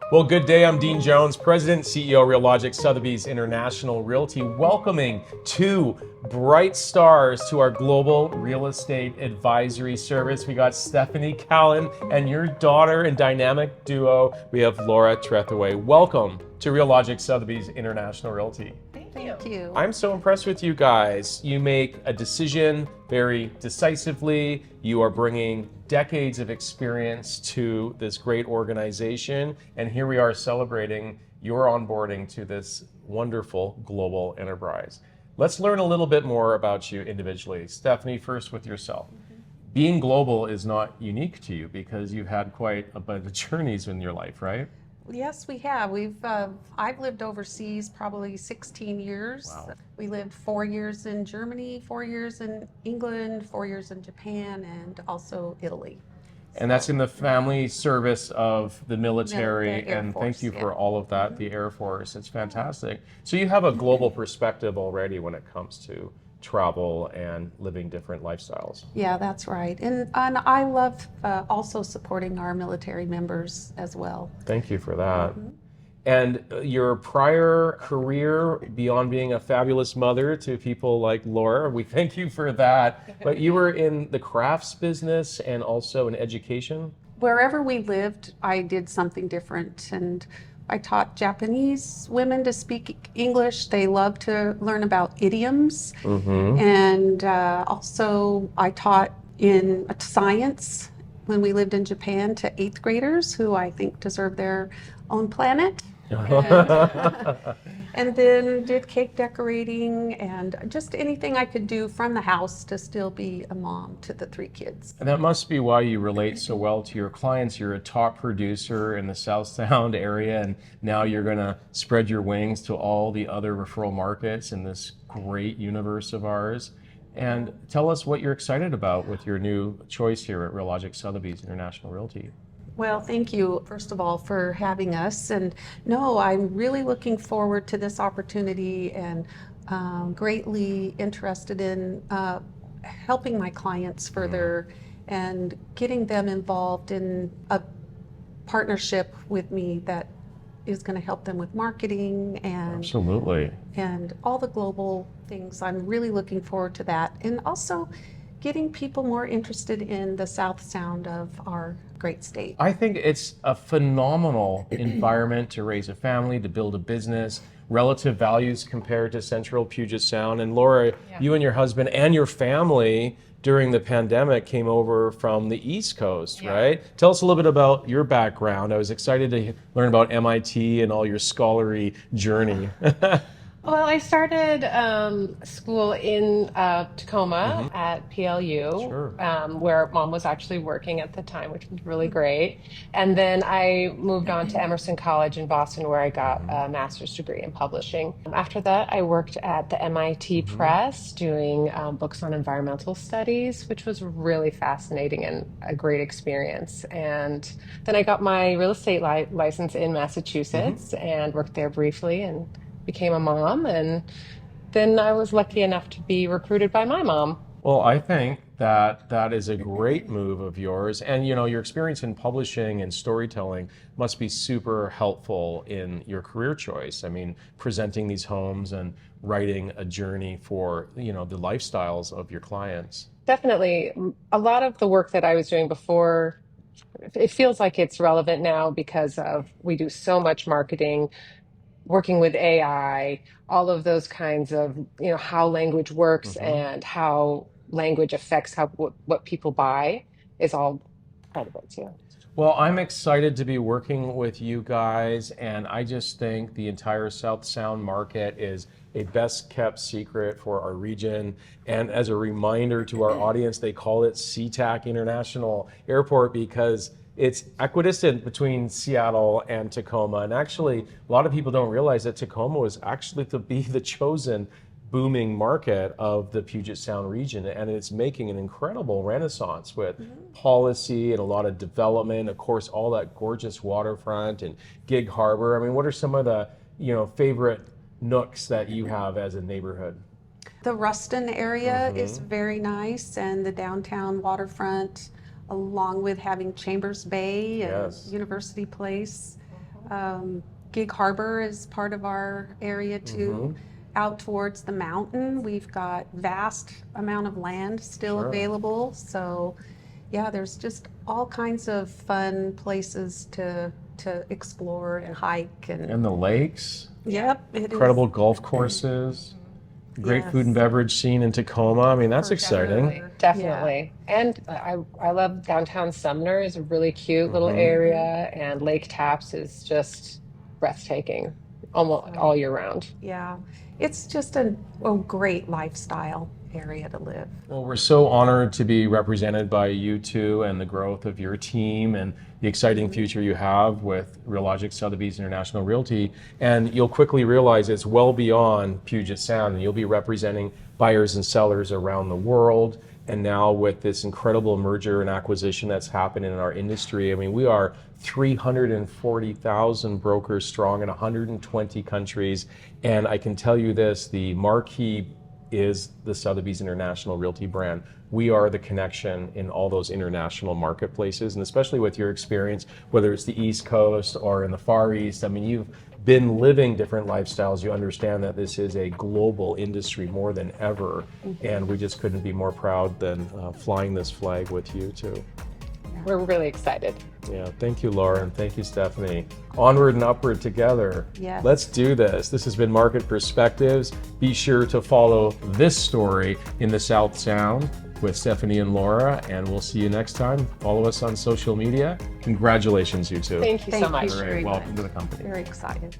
Well, good day. I'm Dean Jones, President, CEO, Realogics, Sotheby's International Realty, welcoming two bright stars to our global real estate advisory service. We got Stephanie Callen and your daughter and dynamic duo. We have Laura Trethaway. Welcome to Realogics, Sotheby's International Realty. Thank you. I'm so impressed with you guys. You make a decision very decisively. You are bringing decades of experience to this great organization. And here we are celebrating your onboarding to this wonderful global enterprise. Let's learn a little bit more about you individually. Stephanie, first with yourself. Being global is not unique to you because you've had quite a bunch of journeys in your life, right? Yes, we have. I've lived overseas probably 16 years. Wow. We lived 4 years in Germany, 4 years in England, 4 years in Japan, and also Italy. And that's in the family service of the military, The Air and Force, thank you yeah. for all of that, the Air Force. It's fantastic. So you have a global perspective already when it comes to travel and living different lifestyles. Yeah, that's right. And I love also supporting our military members as well. Thank you for that. And your prior career, beyond being a fabulous mother to people like Laura, we thank you for that. But you were in the crafts business and also in education? Wherever we lived, I did something different. And I taught Japanese women to speak English. They love to learn about idioms. And also I taught in science when we lived in Japan to 8th graders who I think deserve their own planet. And then did cake decorating and just anything I could do from the house to still be a mom to the 3 kids. And that must be why you relate so well to your clients. You're a top producer in the South Sound area, and now you're going to spread your wings to all the other referral markets in this great universe of ours. And tell us what you're excited about with your new choice here at Realogics Sotheby's International Realty. Well, thank you, first of all, for having us. And no, I'm really looking forward to this opportunity and greatly interested in helping my clients further and getting them involved in a partnership with me that is going to help them with marketing and Absolutely. and all the global things. I'm really looking forward to that. And also getting people more interested in the South Sound of our great state. I think it's a phenomenal environment to raise a family, to build a business, relative values compared to Central Puget Sound. And Laura, you and your husband and your family during the pandemic came over from the East Coast, right? Tell us a little bit about your background. I was excited to learn about MIT and all your scholarly journey. Well, I started school in Tacoma at PLU, where Mom was actually working at the time, which was really great. And then I moved on to Emerson College in Boston, where I got a master's degree in publishing. After that, I worked at the MIT Press doing books on environmental studies, which was really fascinating and a great experience. And then I got my real estate license in Massachusetts and worked there briefly and became a mom, and then I was lucky enough to be recruited by my mom. Well, I think that that is a great move of yours. And you know, your experience in publishing and storytelling must be super helpful in your career choice. I mean, presenting these homes and writing a journey for, you know, the lifestyles of your clients. Definitely. A lot of the work that I was doing before, it feels like it's relevant now because of we do so much marketing, working with AI, all of those kinds of, you know, how language works and how language affects how what people buy is all part of it too. Well, I'm excited to be working with you guys, and I just think the entire South Sound market is a best kept secret for our region. And as a reminder to our audience, they call it SeaTac International Airport because it's equidistant between Seattle and Tacoma. And actually, a lot of people don't realize that Tacoma was actually to be the chosen booming market of the Puget Sound region. And it's making an incredible renaissance with policy and a lot of development. Of course, all that gorgeous waterfront and Gig Harbor. I mean, what are some of the, you know, favorite nooks that you have as a neighborhood? The Ruston area is very nice, and the downtown waterfront, along with having Chambers Bay and University Place. Gig Harbor is part of our area too. Out towards the mountain, we've got vast amount of land still available. So yeah, there's just all kinds of fun places to explore and hike. And the lakes, Yep, it is. incredible golf courses, great food and beverage scene in Tacoma. I mean, that's exciting. Definitely. And I love downtown Sumner is a really cute little area, and Lake Tapps is just breathtaking almost all year round. Yeah, it's just a great lifestyle area to live. Well, we're so honored to be represented by you two and the growth of your team and the exciting future you have with Realogics Sotheby's International Realty. And you'll quickly realize it's well beyond Puget Sound, and you'll be representing buyers and sellers around the world. And now with this incredible merger and acquisition that's happened in our industry, I mean, we are 340,000 brokers strong in 120 countries. And I can tell you this, the marquee is the Sotheby's International Realty brand. We are the connection in all those international marketplaces, and especially with your experience, whether it's the East Coast or in the Far East, I mean, you've been living different lifestyles. You understand that this is a global industry more than ever, and we just couldn't be more proud than flying this flag with you too. We're really excited. Yeah, thank you, Laura, and thank you, Stephanie. Onward and upward together. Yes. Let's do this. This has been Market Perspectives. Be sure to follow this story in the South Sound with Stephanie and Laura, and we'll see you next time. Follow us on social media. Congratulations, you two. Thank you so much. Thank you very Welcome much. to the company. Very excited.